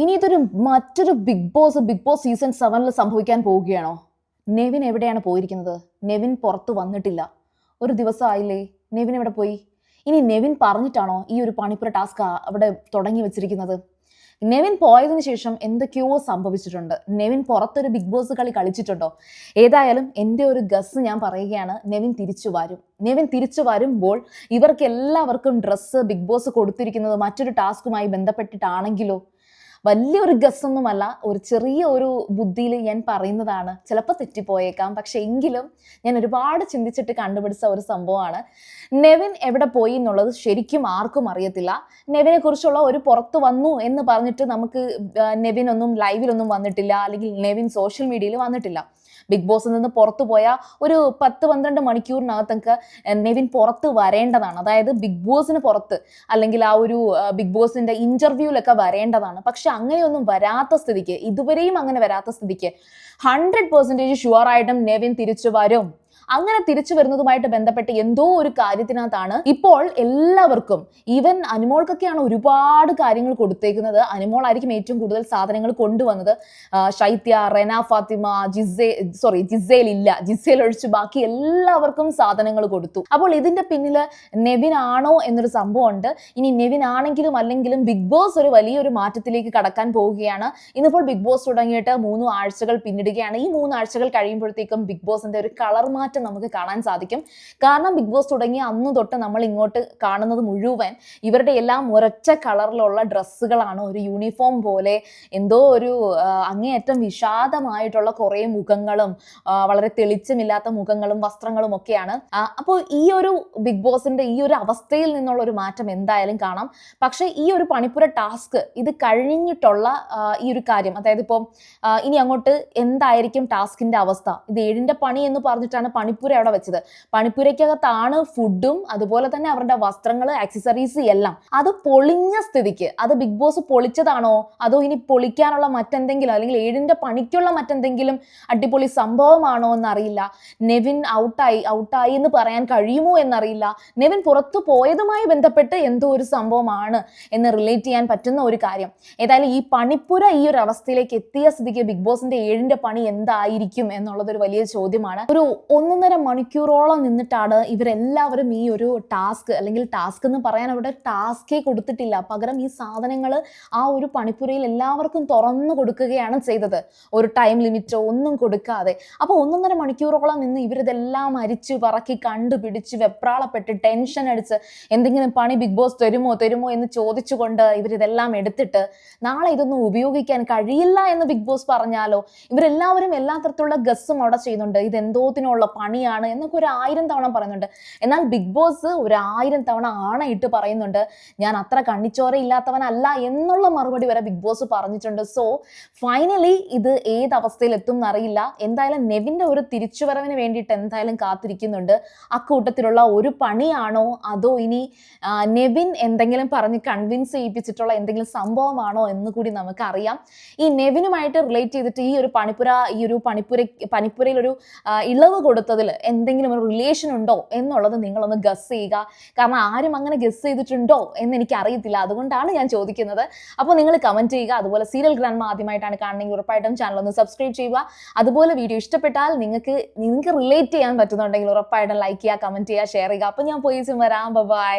ഇനി ഇതൊരു മറ്റൊരു ബിഗ് ബോസ് സീസൺ 7 സംഭവിക്കാൻ പോവുകയാണോ? നെവിൻ എവിടെയാണ് പോയിരിക്കുന്നത്? നെവിൻ പുറത്തു വന്നിട്ടില്ല. ഒരു ദിവസം ആയില്ലേ, നെവിൻ എവിടെ പോയി? ഇനി നെവിൻ പറഞ്ഞിട്ടാണോ ഈ ഒരു പണിപ്പുര ടാസ്ക് അവിടെ തുടങ്ങി വെച്ചിരിക്കുന്നത്? നെവിൻ പോയതിനു ശേഷം എന്തൊക്കെയോ സംഭവിച്ചിട്ടുണ്ട്. നെവിൻ പുറത്തൊരു ബിഗ് ബോസ് കളി കളിച്ചിട്ടുണ്ടോ? ഏതായാലും എൻ്റെ ഒരു ഗസ് ഞാൻ പറയുകയാണ്, നെവിൻ തിരിച്ചു വരും. നെവിൻ തിരിച്ചു വരുമ്പോൾ ഇവർക്ക് എല്ലാവർക്കും ഡ്രസ്സ് ബിഗ് ബോസ് കൊടുത്തിരിക്കുന്നത് മറ്റൊരു ടാസ്കുമായി ബന്ധപ്പെട്ടിട്ടാണെങ്കിലോ? വലിയൊരു ഗസ്സൊന്നുമല്ല, ഒരു ചെറിയ ഒരു ബുദ്ധിയിൽ ഞാൻ പറയുന്നതാണ്. ചിലപ്പോൾ തെറ്റിപ്പോയേക്കാം, പക്ഷെ എങ്കിലും ഞാൻ ഒരുപാട് ചിന്തിച്ചിട്ട് കണ്ടുപിടിച്ച ഒരു സംഭവമാണ്. നെവിൻ എവിടെ പോയി എന്നുള്ളത് ശരിക്കും ആർക്കും അറിയത്തില്ല. നെവിനെ കുറിച്ചുള്ള ഒരു പുറത്തു വന്നു എന്ന് പറഞ്ഞിട്ട് നമുക്ക് നെവിനൊന്നും ലൈവിലൊന്നും വന്നിട്ടില്ല, അല്ലെങ്കിൽ നെവിൻ സോഷ്യൽ മീഡിയയിൽ വന്നിട്ടില്ല. ബിഗ് ബോസിൽ നിന്ന് പുറത്തു പോയ ഒരു 10-12 മണിക്കൂറിനകത്തൊക്കെ നെവിൻ പുറത്ത് വരേണ്ടതാണ്. അതായത് ബിഗ് ബോസിന് പുറത്ത്, അല്ലെങ്കിൽ ആ ഒരു ബിഗ് ബോസിന്റെ ഇന്റർവ്യൂലൊക്കെ വരേണ്ടതാണ്. പക്ഷെ അങ്ങനെയൊന്നും വരാത്ത സ്ഥിതിക്ക്, ഇതുവരെയും അങ്ങനെ വരാത്ത സ്ഥിതിക്ക് 100% ഷുവർ ആയിട്ടും നെവിൻ തിരിച്ചു വരും. അങ്ങനെ തിരിച്ചു വരുന്നതുമായിട്ട് ബന്ധപ്പെട്ട് എന്തോ ഒരു കാര്യത്തിനകത്താണ് ഇപ്പോൾ എല്ലാവർക്കും, ഈവൻ അനുമോൾക്കൊക്കെയാണ് ഒരുപാട് കാര്യങ്ങൾ കൊടുത്തേക്കുന്നത്. അനുമോൾ ആയിരിക്കും ഏറ്റവും കൂടുതൽ സാധനങ്ങൾ കൊണ്ടുവന്നത്. ശൈത്യ, റെന ഫാത്തിമ, ജിസേൽ ഇല്ല, ജിസേൽ ഒഴിച്ച് ബാക്കി എല്ലാവർക്കും സാധനങ്ങൾ കൊടുത്തു. അപ്പോൾ ഇതിന്റെ പിന്നിൽ നെവിൻ ആണോ എന്നൊരു സംഭവം ഉണ്ട്. ഇനി നെവിൻ ആണെങ്കിലും അല്ലെങ്കിലും ബിഗ് ബോസ് ഒരു വലിയൊരു മാറ്റത്തിലേക്ക് കടക്കാൻ പോവുകയാണ്. ഇന്നിപ്പോൾ ബിഗ് ബോസ് തുടങ്ങിയിട്ട് 3 ആഴ്ചകൾ പിന്നിടുകയാണ്. ഈ 3 ആഴ്ചകൾ കഴിയുമ്പോഴത്തേക്കും ബിഗ് ബോസിന്റെ ഒരു കളർ മാറ്റം നമുക്ക് കാണാൻ സാധിക്കും. കാരണം ബിഗ് ബോസ് തുടങ്ങിയ അന്ന് തൊട്ട് നമ്മൾ ഇങ്ങോട്ട് കാണുന്നത് മുഴുവൻ ഇവരുടെ എല്ലാം ഒരൊറ്റ കളറിലുള്ള ഡ്രസ്സുകളാണ്. ഒരു യൂണിഫോം പോലെ എന്തോ ഒരു അങ്ങേയറ്റം വിഷാദമായിട്ടുള്ള കുറേ മുഖങ്ങളും വളരെ തെളിച്ചമില്ലാത്ത മുഖങ്ങളും വസ്ത്രങ്ങളും ഒക്കെയാണ്. അപ്പോൾ ഈ ഒരു ബിഗ് ബോസിന്റെ ഈ ഒരു അവസ്ഥയിൽ നിന്നുള്ള ഒരു മാറ്റം എന്തായാലും കാണാം. പക്ഷേ ഈ ഒരു പണിപ്പുര ടാസ്ക് ഇത് കഴിഞ്ഞിട്ടുള്ള ഈ ഒരു കാര്യം, അതായത് ഇപ്പോൾ ഇനി അങ്ങോട്ട് എന്തായിരിക്കും ടാസ്കിന്റെ അവസ്ഥ? ഇത് 7ന്റെ പണി എന്ന് പറഞ്ഞിട്ടാണ് പണിപ്പുര അവിടെ വെച്ചത്. പണിപ്പുരയ്ക്കകത്താണ് ഫുഡും അതുപോലെ തന്നെ അവരുടെ വസ്ത്രങ്ങൾ, ആക്സസറീസ് എല്ലാം. അത് പൊളിഞ്ഞ സ്ഥിതിക്ക് അത് ബിഗ് ബോസ് പൊളിച്ചതാണോ, അതോ ഇനി പൊളിക്കാനുള്ള മറ്റെന്തെങ്കിലും, അല്ലെങ്കിൽ 7ന്റെ പണിക്കുള്ള മറ്റെന്തെങ്കിലും അടിപൊളി സംഭവമാണോ എന്നറിയില്ല. നെവിൻ ഔട്ടായി എന്ന് പറയാൻ കഴിയുമോ എന്നറിയില്ല. നെവിൻ പുറത്തു പോയതുമായി ബന്ധപ്പെട്ട് എന്തോ ഒരു സംഭവമാണ് എന്ന് റിലേറ്റ് ചെയ്യാൻ പറ്റുന്ന ഒരു കാര്യം. ഏതായാലും ഈ പണിപ്പുര ഈ ഒരു അവസ്ഥയിലേക്ക് എത്തിയ സ്ഥിതിക്ക് ബിഗ് ബോസിന്റെ 7ന്റെ പണി എന്തായിരിക്കും എന്നുള്ളത് ഒരു വലിയ ചോദ്യമാണ്. ഒരു 1.5 മണിക്കൂറോളം നിന്നിട്ടാണ് ഇവരെല്ലാവരും ഈ ഒരു ടാസ്ക്, അല്ലെങ്കിൽ ടാസ്ക് എന്ന് പറയാൻ അവിടെ ടാസ്കേ കൊടുത്തിട്ടില്ല, പകരം ഈ സാധനങ്ങൾ ആ ഒരു പണിപ്പുരയിൽ എല്ലാവർക്കും തുറന്നു കൊടുക്കുകയാണ് ചെയ്തത്. ഒരു ടൈം ലിമിറ്റോ ഒന്നും കൊടുക്കാതെ. അപ്പോൾ 1.5 മണിക്കൂറോളം നിന്ന് ഇവരിതെല്ലാം അരിച്ചു പറക്കി കണ്ടുപിടിച്ച് വെപ്രാളപ്പെട്ട് ടെൻഷൻ അടിച്ച് എന്തെങ്കിലും പണി ബിഗ് ബോസ് തരുമോ എന്ന് ചോദിച്ചുകൊണ്ട് ഇവരിതെല്ലാം എടുത്തിട്ട് നാളെ ഇതൊന്നും ഉപയോഗിക്കാൻ കഴിയില്ല എന്ന് ബിഗ് ബോസ് പറഞ്ഞാലോ? ഇവരെല്ലാവരും എല്ലാ തരത്തിലുള്ള ഗസ്സും അവിടെ ചെയ്യുന്നുണ്ട്. ഇതെന്തോത്തിനുള്ള പണിയാണ് എന്നൊക്കെ 1000 തവണ പറയുന്നുണ്ട്. എന്നാൽ ബിഗ് ബോസ് 1000 തവണ ആണയിട്ട് പറയുന്നുണ്ട്, ഞാൻ അത്ര കണ്ണിച്ചോര ഇല്ലാത്തവനല്ല എന്നുള്ള മറുപടി വരെ ബിഗ് ബോസ് പറഞ്ഞിട്ടുണ്ട്. സോ ഫൈനലി ഇത് ഏത് അവസ്ഥയിൽ എത്തും എന്നറിയില്ല. എന്തായാലും നെവിന്റെ ഒരു തിരിച്ചുവരവിന് വേണ്ടിയിട്ട് എന്തായാലും കാത്തിരിക്കുന്നുണ്ട്. അക്കൂട്ടത്തിലുള്ള ഒരു പണിയാണോ, അതോ ഇനി നെവിൻ എന്തെങ്കിലും പറഞ്ഞ് കൺവിൻസ് ചെയ്യിപ്പിച്ചിട്ടുള്ള എന്തെങ്കിലും സംഭവമാണോ എന്ന് കൂടി നമുക്കറിയാം. ഈ നെവിനുമായിട്ട് റിലേറ്റ് ചെയ്തിട്ട് ഈ ഒരു പണിപ്പുരയിൽ ഒരു ഇളവ് കൊടുത്തതിൽ എന്തെങ്കിലും ഒരു റിലേഷൻ ഉണ്ടോ എന്നുള്ളത് നിങ്ങളൊന്ന് ഗസ് ചെയ്യുക. കാരണം ആരും അങ്ങനെ ഗസ് ചെയ്തിട്ടുണ്ടോ എന്ന് എനിക്ക് അറിയത്തില്ല, അതുകൊണ്ടാണ് ഞാൻ ചോദിക്കുന്നത്. അപ്പോൾ നിങ്ങൾ കമന്റ് ചെയ്യുക. അതുപോലെ സീരിയൽ ഗ്രാൻഡ്മ ആദ്യമായിട്ടാണ് കാണണമെങ്കിൽ ഉറപ്പായിട്ടും ചാനൽ ഒന്ന് സബ്സ്ക്രൈബ് ചെയ്യുക. അതുപോലെ വീഡിയോ ഇഷ്ടപ്പെട്ടാൽ നിങ്ങൾക്ക് റിലേറ്റ് ചെയ്യാൻ പറ്റുന്നുണ്ടെങ്കിൽ ഉറപ്പായിട്ടും ലൈക്ക് ചെയ്യുക, കമന്റ് ചെയ്യുക, ഷെയർ ചെയ്യുക. അപ്പോൾ ഞാൻ പോയി വരാം. ബൈ.